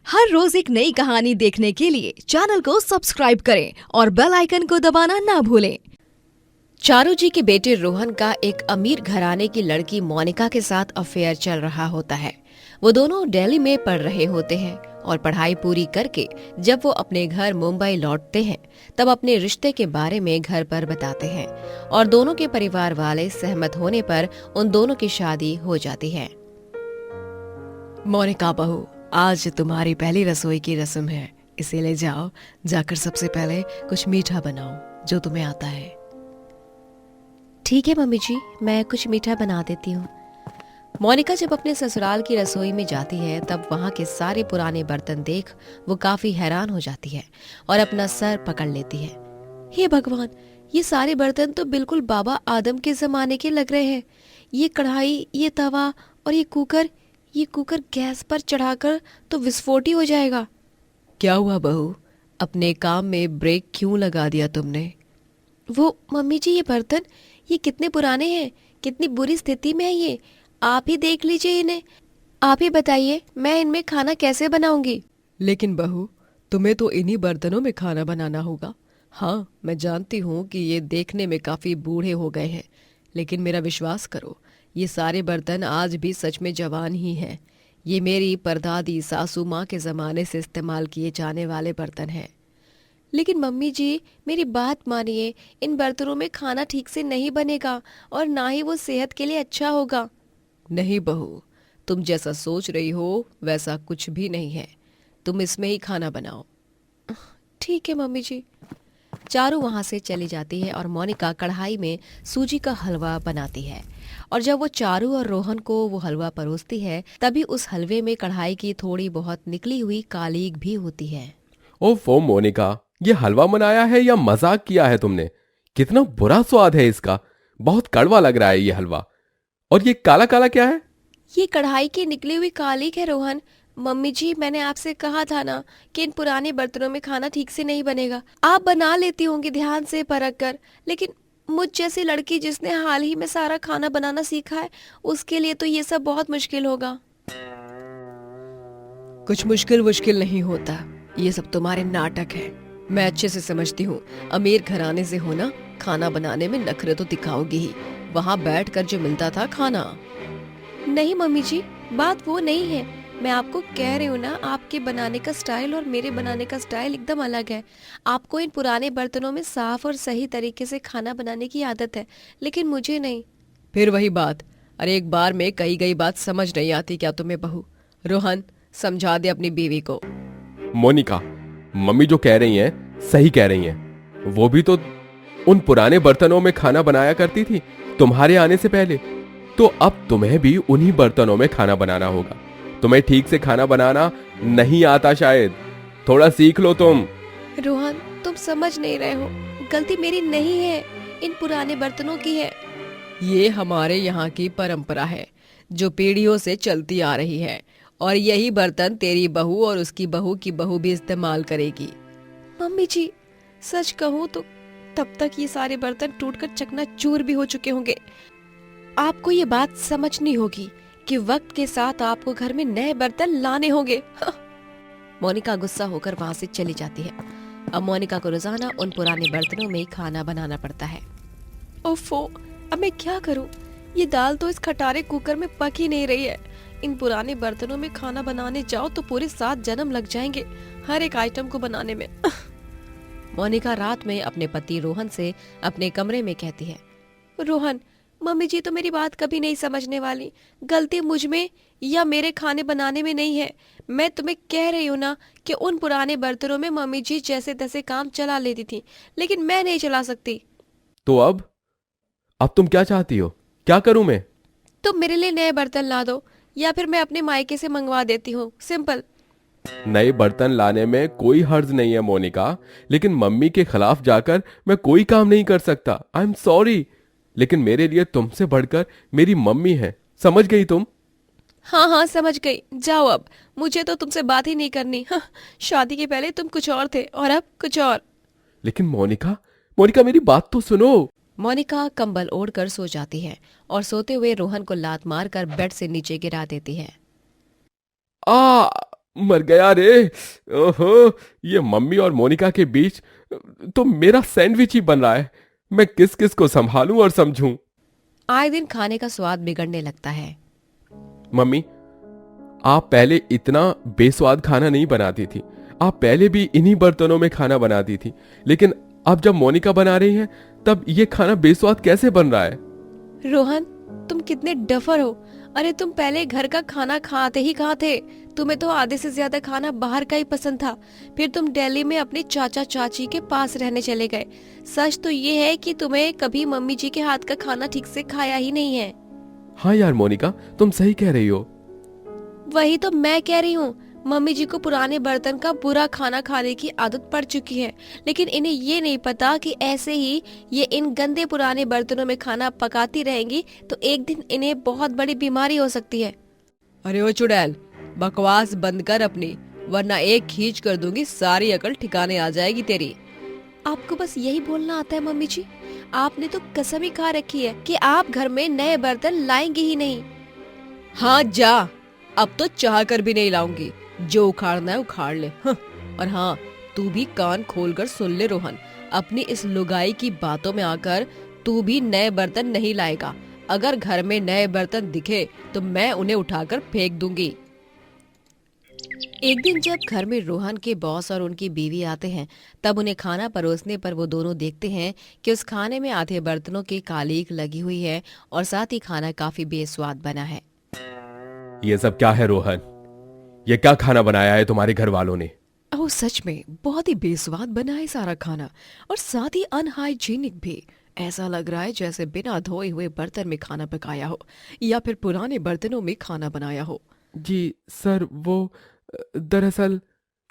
हर रोज एक नई कहानी देखने के लिए चैनल को सब्सक्राइब करें और बेल आइकन को दबाना ना भूलें। चारू जी के बेटे रोहन का एक अमीर घराने की लड़की मोनिका के साथ अफेयर चल रहा होता है। वो दोनों दिल्ली में पढ़ रहे होते हैं और पढ़ाई पूरी करके जब वो अपने घर मुंबई लौटते हैं तब अपने रिश्ते के बारे में घर पर बताते हैं और दोनों के परिवार वाले सहमत होने पर उन दोनों की शादी हो जाती है। मोनिका बहू, आज तुम्हारी पहली रसोई की रस्म है, इसीलिए जाओ, जाकर सबसे पहले कुछ मीठा बनाओ जो तुम्हें आता है। ठीक है मम्मी जी, मैं कुछ मीठा बना देती हूँ। मोनिका जब अपने ससुराल की रसोई में जाती है तब वहाँ के सारे पुराने बर्तन देख वो काफी हैरान हो जाती है और अपना सर पकड़ लेती है। हे भगवान, ये सारे बर्तन तो बिल्कुल बाबा आदम के जमाने के लग रहे हैं। ये कढ़ाई, ये तवा और ये कुकर गैस पर चढ़ाकर तो विस्फोट ही हो जाएगा। क्या हुआ बहू, अपने काम में ब्रेक क्यों लगा दिया तुमने? वो मम्मी जी, ये बर्तन ये कितने पुराने हैं, कितनी बुरी स्थिति में है ये। आप ही देख लीजिए इन्हें, आप ही बताइए मैं इनमें खाना कैसे बनाऊंगी। लेकिन बहू, तुम्हें तो इन्हीं बर्तनों में खाना बनाना होगा। हाँ, मैं जानती हूँ कि ये देखने में काफी बूढ़े हो गए हैं, लेकिन मेरा विश्वास करो, ये सारे बर्तन आज भी सच में जवान ही हैं। ये मेरी परदादी सासू माँ के जमाने से इस्तेमाल किए जाने वाले बर्तन हैं। लेकिन मम्मी जी, मेरी बात मानिए, इन बर्तनों में खाना ठीक से नहीं बनेगा और ना ही वो सेहत के लिए अच्छा होगा। नहीं बहू, तुम जैसा सोच रही हो वैसा कुछ भी नहीं है। तुम इसमें ही खाना बनाओ। ठीक है मम्मी जी। चारू वहां से चली जाती है और मोनिका कढ़ाई में सूजी का हलवा बनाती है और जब वो चारू और रोहन को वो हलवा परोसती है तभी उस हलवे में कढ़ाई की थोड़ी बहुत निकली हुई कालीक भी होती है। ओफो मोनिका, ये हलवा बनाया है या मजाक किया है तुमने? कितना बुरा स्वाद है इसका, बहुत कड़वा लग रहा है ये हलवा। और ये काला काला क्या है? ये कढ़ाई की निकली हुई कालीक है रोहन। मम्मी जी, मैंने आपसे कहा था ना कि इन पुराने बर्तनों में खाना ठीक से नहीं बनेगा। आप बना लेती होंगी ध्यान से परख कर, लेकिन मुझ जैसी लड़की जिसने हाल ही में सारा खाना बनाना सीखा है, उसके लिए तो ये सब बहुत मुश्किल होगा। कुछ मुश्किल नहीं होता, ये सब तुम्हारे नाटक है। मैं अच्छे से समझती हूँ, अमीर घराने से होना, खाना बनाने में नखरे तो दिखाओगी ही। वहाँ बैठकर जो मिलता था खाना। नहीं मम्मी जी, बात वो नहीं है। मैं आपको कह रही हूँ ना, आपके बनाने का स्टाइल और मेरे बनाने का स्टाइल एकदम अलग है। आपको इन पुराने बर्तनों में साफ और सही तरीके से खाना बनाने की आदत है, लेकिन मुझे नहीं। फिर वही बात, अरे एक बार में कही गई बात समझ नहीं आती क्या तुम्हें बहू? रोहन, समझा दे अपनी बीवी को। मोनिका, मम्मी जो कह रही हैं सही कह रही हैं। वो भी तो उन पुराने बर्तनों में खाना बनाया करती थी तुम्हारे आने से पहले, तो अब तुम्हें भी उन्हीं बर्तनों में खाना बनाना होगा। तुम्हें ठीक से खाना बनाना नहीं आता शायद, थोड़ा सीख लो तुम। रोहन, तुम समझ नहीं रहे हो, गलती मेरी नहीं है, इन पुराने बर्तनों की है। ये हमारे यहाँ की परंपरा है जो पीढ़ियों से चलती आ रही है, और यही बर्तन तेरी बहू और उसकी बहू की बहू भी इस्तेमाल करेगी। मम्मी जी, सच कहूँ तो तब तक ये सारे बर्तन टूटकर चकनाचूर भी हो चुके होंगे। आपको ये बात समझनी होगी कि वक्त के साथ आपको घर में नए बर्तन लाने होंगे। मोनिका गुस्सा होकर वहाँ से चली जाती है। अब मोनिका को रोजाना उन पुराने बर्तनों में ही खाना बनाना पड़ता है। ओफो, अब मैं क्या करूँ? ये दाल तो इस खटारे कुकर में पक ही नहीं रही है। इन पुराने बर्तनों में खाना बनाने जाओ तो पूरे 7 जन्म लग जाएंगे हर एक आइटम को बनाने में। मोनिका रात में अपने पति रोहन से अपने कमरे में कहती है, रोहन, मम्मी जी तो मेरी बात कभी नहीं समझने वाली। गलती मुझ में या मेरे खाने बनाने में नहीं है। मैं तुम्हें कह रही हूँ ना कि उन पुराने बर्तनों में मम्मी जी जैसे तैसे काम चला लेती थी, लेकिन मैं नहीं चला सकती। तो अब तुम क्या चाहती हो? क्या करूं मैं? तुम मेरे लिए नए बर्तन ला दो या फिर मैं अपने मायके से मंगवा देती हूँ, सिंपल। नए बर्तन लाने में कोई हर्ज नहीं है मोनिका, लेकिन मम्मी के खिलाफ जाकर मैं कोई काम नहीं कर सकता। आई एम सॉरी, लेकिन मेरे लिए तुमसे बढ़कर मेरी मम्मी है, समझ गई तुम? हाँ हाँ, समझ गई। जाओ, अब मुझे तो तुमसे बात ही नहीं करनी। हाँ, शादी के पहले तुम कुछ और थे और अब कुछ और। लेकिन मोनिका मेरी बात तो सुनो। मोनिका कंबल ओढ़कर सो जाती है और सोते हुए रोहन को लात मारकर बेड से नीचे गिरा देती है। आ मर गया रे। ओहो, ये मम्मी और मोनिका के बीच तो मेरा सैंडविच ही बन रहा है। मैं किस किस को संभालूं और समझूं। आए दिन खाने का स्वाद बिगड़ने लगता है। मम्मी, आप पहले इतना बेस्वाद खाना नहीं बनाती थी। आप पहले भी इन्हीं बर्तनों में खाना बनाती थी, लेकिन अब जब मोनिका बना रही है तब ये खाना बेस्वाद कैसे बन रहा है? रोहन, तुम कितने डफर हो। अरे तुम पहले घर का खाना खाते ही कहाँ थे? तुम्हें तो आधे से ज्यादा खाना बाहर का ही पसंद था। फिर तुम दिल्ली में अपने चाचा चाची के पास रहने चले गए। सच तो ये है कि तुम्हें कभी मम्मी जी के हाथ का खाना ठीक से खाया ही नहीं है। हाँ यार मोनिका, तुम सही कह रही हो। वही तो मैं कह रही हूँ। मम्मी जी को पुराने बर्तन का बुरा खाना खाने की आदत पड़ चुकी है, लेकिन इन्हें ये नहीं पता कि ऐसे ही ये इन गंदे पुराने बर्तनों में खाना पकाती रहेंगी तो एक दिन इन्हें बहुत बड़ी बीमारी हो सकती है। अरे ओ चुड़ैल, बकवास बंद कर अपनी, वरना एक खींच कर दूंगी, सारी अकल ठिकाने आ जाएगी तेरी। आपको बस यही बोलना आता है मम्मी जी? आपने तो कसम ही खा रखी है कि आप घर में नए बर्तन लाएंगे ही नहीं। हाँ जा, अब तो चाह कर भी नहीं लाऊंगी। जो उखाड़ना है उखाड़ ले। और हाँ, तू भी कान खोलकर सुन ले रोहन, अपनी इस लुगाई की बातों में आकर तू भी नए बर्तन नहीं लाएगा। अगर घर में नए बर्तन दिखे तो मैं उन्हें उठाकर फेंक दूंगी। एक दिन जब घर में रोहन के बॉस और उनकी बीवी आते हैं, तब उन्हें खाना परोसने पर वो दोनों देखते हैं कि उस खाने में आधे बर्तनों की कालीक लगी हुई है और साथ ही खाना काफी बेस्वाद बना है। ये सब क्या है रोहन? ये क्या खाना बनाया है तुम्हारे घर वालों ने? ओह सच में बहुत ही बेस्वाद बना है सारा खाना, और साथ ही अनहाइजीनिक भी। ऐसा लग रहा है जैसे बिना धोए हुए बर्तन में खाना पकाया हो या फिर पुराने बर्तनों में खाना बनाया हो। जी सर, वो दरअसल।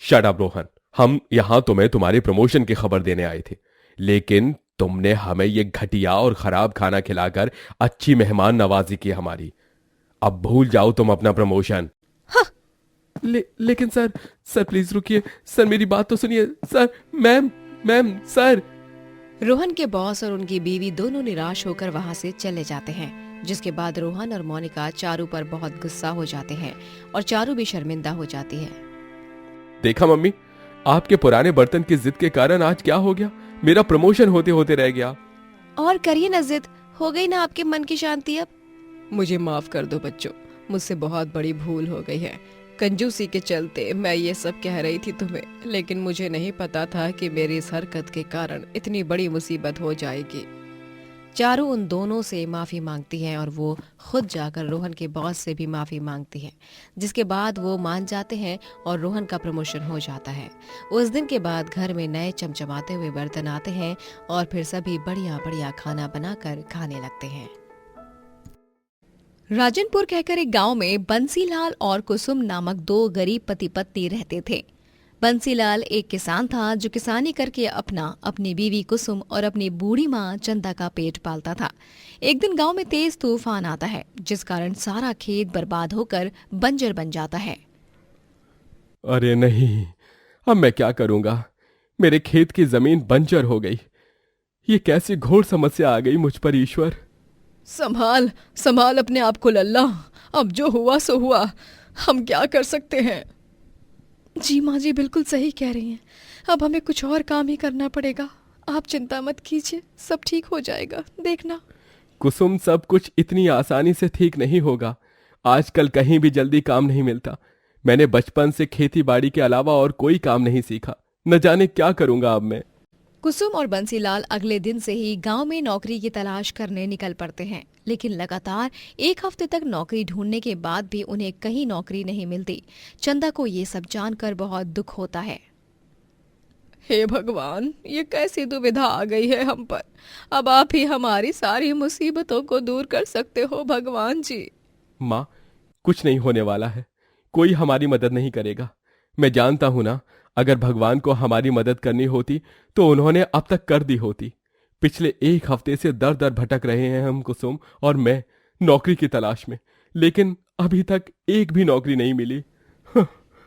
शट अप रोहन, हम यहां तुम्हें तुम्हारे प्रमोशन की खबर देने आए थे, लेकिन तुमने हमें ये घटिया और खराब खाना खिलाकर अच्छी मेहमान नवाजी की हमारी। अब भूल जाओ तुम अपना प्रमोशन। हाँ। लेकिन सर प्लीज रुकिए। सर मेरी बात तो सुनिए। Sir, ma'am sir. रोहन के बॉस और उनकी बीवी दोनों निराश होकर वहां से चले जाते हैं, जिसके बाद रोहन और मोनिका चारू पर बहुत गुस्सा हो जाते हैं और चारू भी शर्मिंदा हो जाती है। देखा मम्मी, आपके पुराने बर्तन की जिद के कारण आज क्या हो गया, मेरा प्रमोशन होते होते रह गया। और करिए ना जिद, हो गई ना आपके मन की शांति अब। मुझे माफ कर दो बच्चों, मुझसे बहुत बड़ी भूल हो गई है। कंजूसी के चलते मैं ये सब कह रही थी तुम्हें, लेकिन मुझे नहीं पता था कि मेरी इस हरकत के कारण इतनी बड़ी मुसीबत हो जाएगी। चारू उन दोनों से माफी मांगती है और वो खुद जाकर रोहन के बॉस से भी माफी मांगती है, जिसके बाद वो मान जाते हैं और रोहन का प्रमोशन हो जाता है। उस दिन के बाद घर में नए चमचमाते हुए बर्तन आते हैं और फिर सभी बढ़िया बढ़िया खाना बनाकर खाने लगते हैं। राजनपुर कहकर एक गांव में बंसीलाल और कुसुम नामक दो गरीब पति पत्नी रहते थे। बंसीलाल एक किसान था जो किसानी करके अपनी बीवी कुसुम और अपनी बूढ़ी माँ चंदा का पेट पालता था। एक दिन गांव में तेज तूफान आता है, जिस कारण सारा खेत बर्बाद होकर बंजर बन जाता है। अरे नहीं, अब मैं क्या करूंगा? मेरे खेत की जमीन बंजर हो गई। ये कैसी घोर समस्या आ गई मुझ पर ईश्वर। संभाल संभाल अपने आप को लल्ला, अब जो हुआ सो हुआ, हम क्या कर सकते हैं। जी माँ जी बिल्कुल सही कह रही हैं, अब हमें कुछ और काम ही करना पड़ेगा। आप चिंता मत कीजिए, सब ठीक हो जाएगा, देखना। कुसुम, सब कुछ इतनी आसानी से ठीक नहीं होगा। आजकल कहीं भी जल्दी काम नहीं मिलता। मैंने बचपन से खेती बाड़ी के अलावा और कोई काम नहीं सीखा। न जाने क्या करूंगा अब मैं। कुसुम और बंसीलाल अगले दिन से ही गांव में नौकरी की तलाश करने निकल पड़ते हैं, लेकिन लगातार एक हफ्ते तक नौकरी ढूंढने के बाद भी उन्हें कहीं नौकरी नहीं मिलती। चंदा को ये सब जानकर बहुत दुख होता है। हे भगवान, ये कैसी दुविधा आ गई है हम पर। अब आप ही हमारी सारी मुसीबतों को दूर कर सकते हो भगवान जी। माँ, कुछ नहीं होने वाला है। कोई हमारी मदद नहीं करेगा। मैं जानता हूं ना, अगर भगवान को हमारी मदद करनी होती तो उन्होंने अब तक कर दी होती। पिछले एक हफ्ते से दर दर भटक रहे हैं हम कुसुम और मैं नौकरी की तलाश में, लेकिन अभी तक एक भी नौकरी नहीं मिली।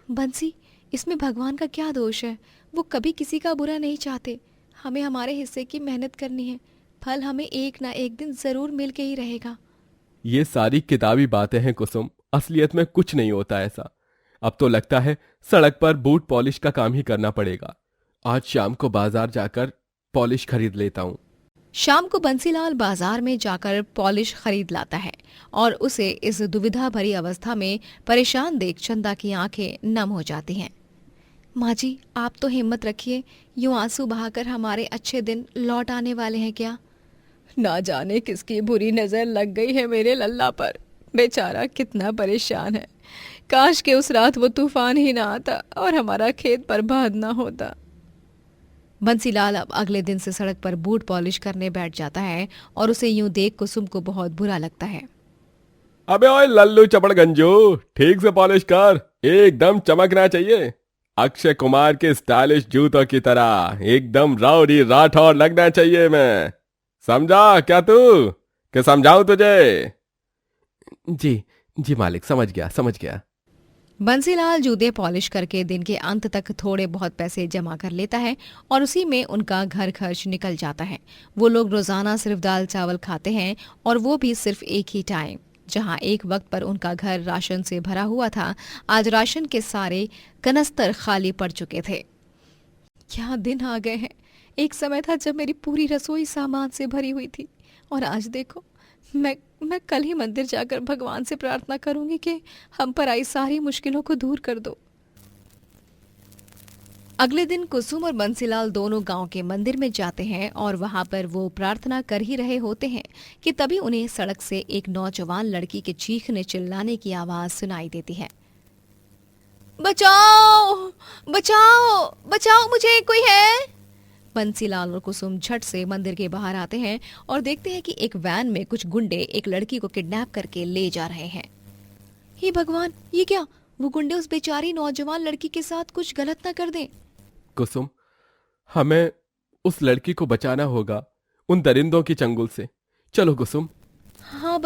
बंसी, इसमें भगवान का क्या दोष है? वो कभी किसी का बुरा नहीं चाहते। हमें हमारे हिस्से की मेहनत करनी है, फल हमें एक ना एक दिन जरूर मिल के ही रहेगा। ये सारी किताबी बातें हैं कुसुम, असलियत में कुछ नहीं होता ऐसा। अब तो लगता है सड़क पर बूट पॉलिश का काम ही करना पड़ेगा। आज शाम को बाजार जाकर पॉलिश खरीद लेता हूँ। शाम को बंसीलाल बाजार में जाकर पॉलिश खरीद लाता है और उसे इस दुविधा भरी अवस्था में परेशान देख चंदा की आंखें नम हो जाती हैं। माँ जी, आप तो हिम्मत रखिए, यूं आंसू बहाकर हमारे अच्छे दिन लौट आने वाले हैं क्या? ना जाने किसकी बुरी नजर लग गई है मेरे लल्ला पर। बेचारा कितना परेशान है। काश के उस रात वो तूफान ही ना आता और हमारा खेत बर्बाद ना होता। बंसीलाल अब अगले दिन से सड़क पर बूट पॉलिश करने बैठ जाता है और उसे यूं देख कुसुम को बहुत बुरा लगता है। अबे ओए लल्लू चपड़गंजू, ठीक से पॉलिश कर, एकदम चमकना चाहिए। अक्षय कुमार के स्टाइलिश जूतों की तरह एकदम राउडी राठौर लगना चाहिए। मैं समझा क्या तू, कि समझाऊं तुझे? जी जी मालिक, समझ गया। बंसीलाल जूते पॉलिश करके दिन के अंत तक थोड़े बहुत पैसे जमा कर लेता है और उसी में उनका घर खर्च निकल जाता है। वो लोग रोजाना सिर्फ दाल चावल खाते हैं और वो भी सिर्फ एक ही टाइम। जहां एक वक्त पर उनका घर राशन से भरा हुआ था, आज राशन के सारे कनस्तर खाली पड़ चुके थे। क्या दिन आ गए हैं। एक समय था जब मेरी पूरी रसोई सामान से भरी हुई थी और आज देखो, मैं कल ही मंदिर जाकर भगवान से प्रार्थना करूंगी कि हम पर आई सारी मुश्किलों को दूर कर दो। अगले दिन कुसुम और बंसीलाल दोनों गांव के मंदिर में जाते हैं और वहां पर वो प्रार्थना कर ही रहे होते हैं कि तभी उन्हें सड़क से एक नौजवान लड़की के चीखने चिल्लाने की आवाज सुनाई देती है। बचाओ बचाओ बचाओ, मुझे कोई है। बंसीलाल और कुसुम झट से मंदिर के बाहर आते हैं और देखते हैं कि एक वैन में कुछ गुंडे एक लड़की को किडनैप करके ले जा रहे हैं। हे भगवान, ये क्या? वो गुंडे उस बेचारी नौजवान लड़की के साथ कुछ गलत ना कर दें। कुसुम, हमें उस लड़की को बचाना होगा उन दरिंदों की चंगुल से। चलो कुसुम। हाँ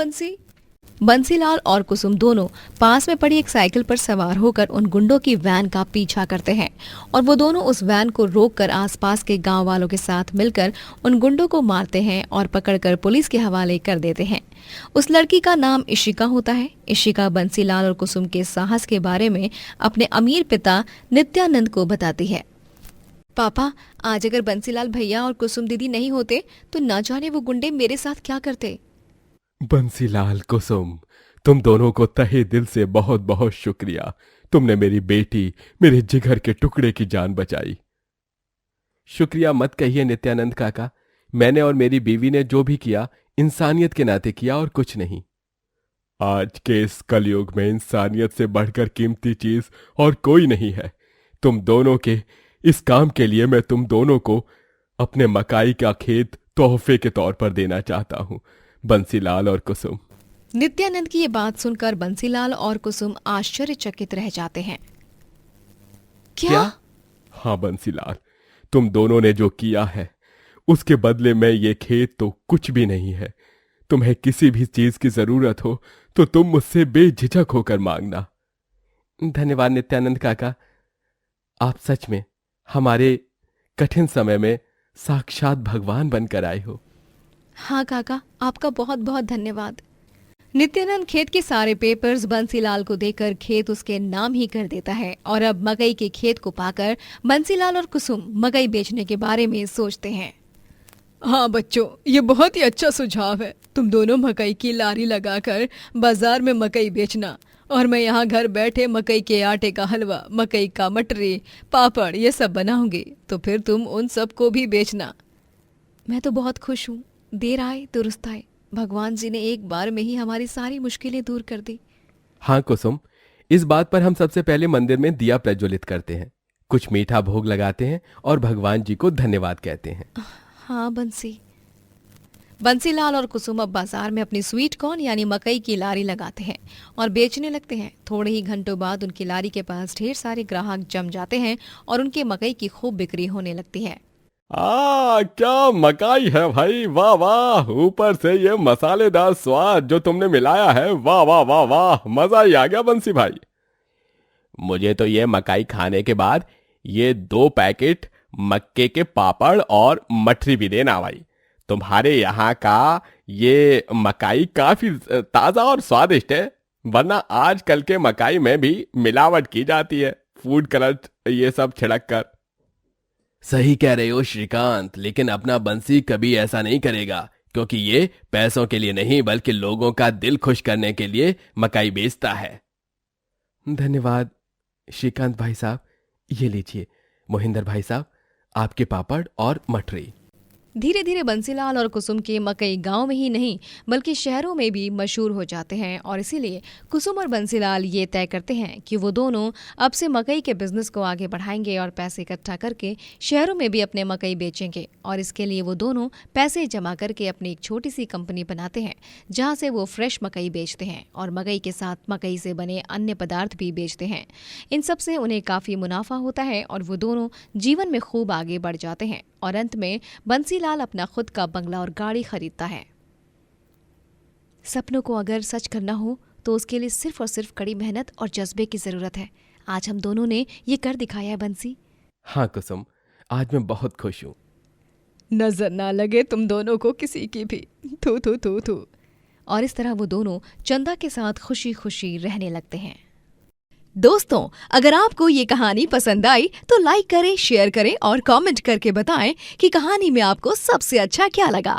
बंसीलाल और कुसुम दोनों पास में पड़ी एक साइकिल पर सवार होकर उन गुंडों की वैन का पीछा करते हैं और वो दोनों उस वैन को रोककर आसपास के गांव वालों के साथ मिलकर उन गुंडों को मारते हैं और पकड़कर पुलिस के हवाले कर देते हैं। उस लड़की का नाम इशिका होता है। इशिका बंसीलाल और कुसुम के साहस के बारे में अपने अमीर पिता नित्यानंद को बताती है। पापा, आज अगर बंसीलाल भैया और कुसुम दीदी नहीं होते तो न जाने वो गुंडे मेरे साथ क्या करते। बंसीलाल, कुसुम, तुम दोनों को तहे दिल से बहुत बहुत शुक्रिया। तुमने मेरी बेटी, मेरे जिगर के टुकड़े की जान बचाई। शुक्रिया मत कहिए नित्यानंद काका। मैंने और मेरी बीवी ने जो भी किया इंसानियत के नाते किया और कुछ नहीं। आज के इस कलयुग में इंसानियत से बढ़कर कीमती चीज और कोई नहीं है। तुम दोनों के इस काम के लिए मैं तुम दोनों को अपने मकाई का खेत तोहफे के तौर पर देना चाहता हूं, बंसीलाल और कुसुम। नित्यानंद की ये बात सुनकर बंसीलाल और कुसुम आश्चर्यचकित रह जाते हैं। क्या? हाँ बंसीलाल, तुम दोनों ने जो किया है उसके बदले में ये खेत तो कुछ भी नहीं है। तुम्हें किसी भी चीज की जरूरत हो तो तुम मुझसे बेझिझक होकर मांगना। धन्यवाद नित्यानंद काका, आप सच में हमारे कठिन समय में साक्षात भगवान बनकर आए हो। हाँ काका, आपका बहुत बहुत धन्यवाद। नित्यानंद खेत के सारे पेपर्स बंसीलाल को देकर खेत उसके नाम ही कर देता है और अब मकई के खेत को पाकर बंसीलाल और कुसुम मकई बेचने के बारे में सोचते हैं। हाँ बच्चों, ये बहुत ही अच्छा सुझाव है। तुम दोनों मकई की लारी लगाकर बाजार में मकई बेचना और मैं यहाँ घर बैठे मकई के आटे का हलवा, मकई का मटरी, पापड़ ये सब बनाऊंगी, तो फिर तुम उन सब को भी बेचना। मैं तो बहुत खुश हूँ। देर आए दुरुस्त आए, भगवान जी ने एक बार में ही हमारी सारी मुश्किलें दूर कर दी। हाँ कुसुम, इस बात पर हम सबसे पहले मंदिर में दिया प्रज्वलित करते हैं, कुछ मीठा भोग लगाते हैं और भगवान जी को धन्यवाद कहते हैं। हाँ बंसीलाल और कुसुम अब बाजार में अपनी स्वीट कॉर्न यानी मकई की लारी लगाते हैं और बेचने लगते हैं। थोड़े ही घंटों बाद उनकी लारी के पास ढेर सारे ग्राहक जम जाते हैं और उनके मकई की खूब बिक्री होने लगती है। क्या मकाई है भाई, वाह वाह। ऊपर से ये मसालेदार स्वाद जो तुमने मिलाया है, वाह वाह वाह वाह, मजा ही आ गया बंसी भाई। मुझे तो ये मकाई खाने के बाद ये 2 पैकेट मक्के के पापड़ और मठरी भी देना भाई। तुम्हारे यहाँ का ये मकाई काफी ताजा और स्वादिष्ट है। वरना आजकल के मकाई में भी मिलावट की जाती है, फूड कलर ये सब छिड़क कर। सही कह रहे हो श्रीकांत, लेकिन अपना बंसी कभी ऐसा नहीं करेगा, क्योंकि ये पैसों के लिए नहीं बल्कि लोगों का दिल खुश करने के लिए मकाई बेचता है। धन्यवाद श्रीकांत भाई साहब। ये लीजिए मोहिंदर भाई साहब, आपके पापड़ और मठरी। धीरे धीरे बंसीलाल और कुसुम के मकई गांव में ही नहीं बल्कि शहरों में भी मशहूर हो जाते हैं और इसीलिए कुसुम और बंसीलाल ये तय करते हैं कि वो दोनों अब से मकई के बिजनेस को आगे बढ़ाएंगे और पैसे इकट्ठा करके शहरों में भी अपने मकई बेचेंगे। और इसके लिए वो दोनों पैसे जमा करके अपनी एक छोटी सी कंपनी बनाते हैं जहाँ से वो फ्रेश मकई बेचते हैं और मकई के साथ मकई से बने अन्य पदार्थ भी बेचते हैं। इन सब से उन्हें काफ़ी मुनाफा होता है और वो दोनों जीवन में खूब आगे बढ़ जाते हैं और अंत में बंसीलाल अपना खुद का बंगला और गाड़ी खरीदता है। सपनों को अगर सच करना हो तो उसके लिए सिर्फ और सिर्फ कड़ी मेहनत और जज्बे की जरूरत है। आज हम दोनों ने ये कर दिखाया है बंसी। हाँ कुसुम, आज मैं बहुत खुश हूँ। नजर ना लगे तुम दोनों को किसी की भी। थू थू थू थू। और इस तरह वो दोनों चंदा के साथ खुशी खुशी रहने लगते हैं। दोस्तों, अगर आपको ये कहानी पसंद आई तो लाइक करें, शेयर करें और कमेंट करके बताएं कि कहानी में आपको सबसे अच्छा क्या लगा।